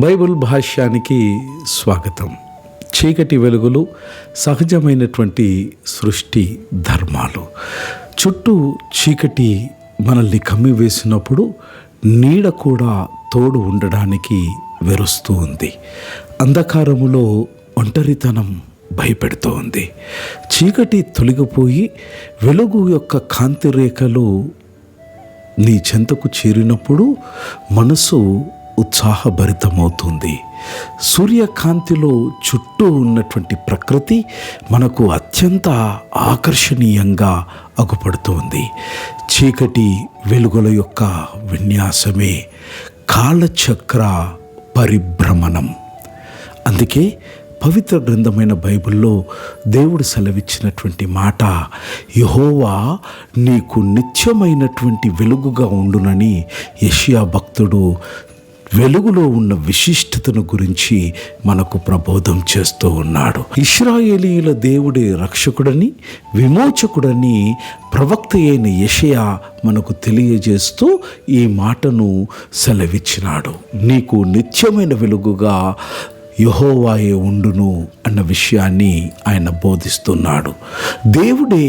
Bible భాష్యానికి స్వాగతం. చీకటి వెలుగులు సహజమైనటువంటి సృష్టి ధర్మాలు. చుట్టూ చీకటి మనల్ని కమ్మివేసినప్పుడు నీడ కూడా తోడు ఉండడానికి వెరుస్తూ ఉంది. అంధకారములో ఒంటరితనం భయపెడుతూ ఉంది. చీకటి తొలగిపోయి వెలుగు యొక్క కాంతి రేఖలు నీ చెంతకు చేరినప్పుడు మనసు ఉత్సాహభరితమవుతుంది. సూర్యకాంతిలో చుట్టూ ఉన్నటువంటి ప్రకృతి మనకు అత్యంత ఆకర్షణీయంగా అగుపడుతోంది. చీకటి వెలుగుల యొక్క విన్యాసమే కాలచక్ర పరిభ్రమణం. అందుకే పవిత్ర గ్రంథమైన బైబిల్లో దేవుడు సెలవిచ్చినటువంటి మాట, యెహోవా నీకు నిత్యమైనటువంటి వెలుగుగా ఉండునని యెషయా భక్తుడు వెలుగులో ఉన్న విశిష్టతను గురించి మనకు ప్రబోధం చేస్తూ ఉన్నాడు. ఇశ్రాయేలీయుల దేవుడే రక్షకుడని, విమోచకుడని ప్రవక్త అయిన యెషయా మనకు తెలియజేస్తూ ఈ మాటను సెలవిచ్చినాడు. నీకు నిత్యమైన వెలుగుగా యెహోవాయే ఉండును అన్న విషయాన్ని ఆయన బోధిస్తున్నాడు. దేవుడే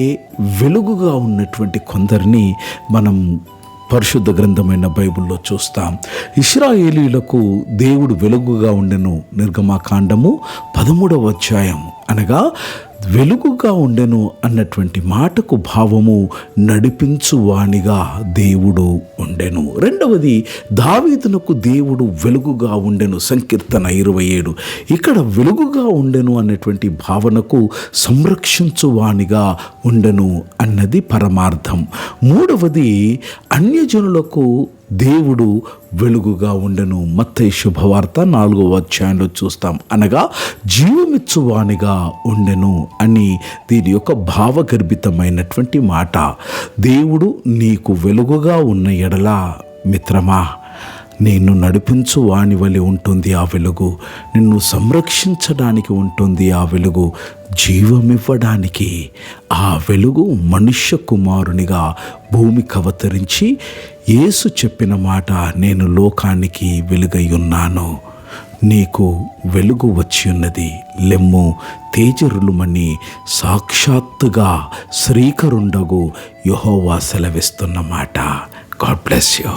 వెలుగుగా ఉన్నటువంటి కొందరిని మనం పరిశుద్ధ గ్రంథమైన బైబిల్లో చూస్తాం. ఇశ్రాయేలీయులకు దేవుడు వెలుగుగా ఉండెను. నిర్గమకాండము 13వ అధ్యాయం. అనగా వెలుగుగా ఉండెను అన్నటువంటి మాటకు భావము నడిపించువానిగా దేవుడు ఉండెను. రెండవది, దావీదునకు దేవుడు వెలుగుగా ఉండెను. సంకీర్తన 27. ఇక్కడ వెలుగుగా ఉండెను అన్నటువంటి భావనకు సంరక్షించువానిగా ఉండెను అన్నది పరమార్థం. మూడవది, అన్యజనులకు దేవుడు వెలుగుగా ఉండెను. మత్తయి శుభవార్త 4వ అధ్యాయంలో చూస్తాం. అనగా జీవమిచ్చువానిగా ఉండెను అని దీని యొక్క భావగర్భితమైనటువంటి మాట. దేవుడు నీకు వెలుగుగా ఉన్న ఎడల మిత్రమా, నిన్ను నడిపించు వాని వలె ఉంటుంది ఆ వెలుగు. నిన్ను సంరక్షించడానికి ఉంటుంది ఆ వెలుగు. జీవమివ్వడానికి ఆ వెలుగు మనుష్య కుమారునిగా భూమికి అవతరించి యేసు చెప్పిన మాట, నేను లోకానికి వెలుగై ఉన్నాను, నీకు వెలుగు వచ్చి ఉన్నది, లెమ్ము తేజరులుమని సాక్షాత్తుగా శ్రీకరుండగు యెహోవా సెలవిస్తున్న మాట. God bless you.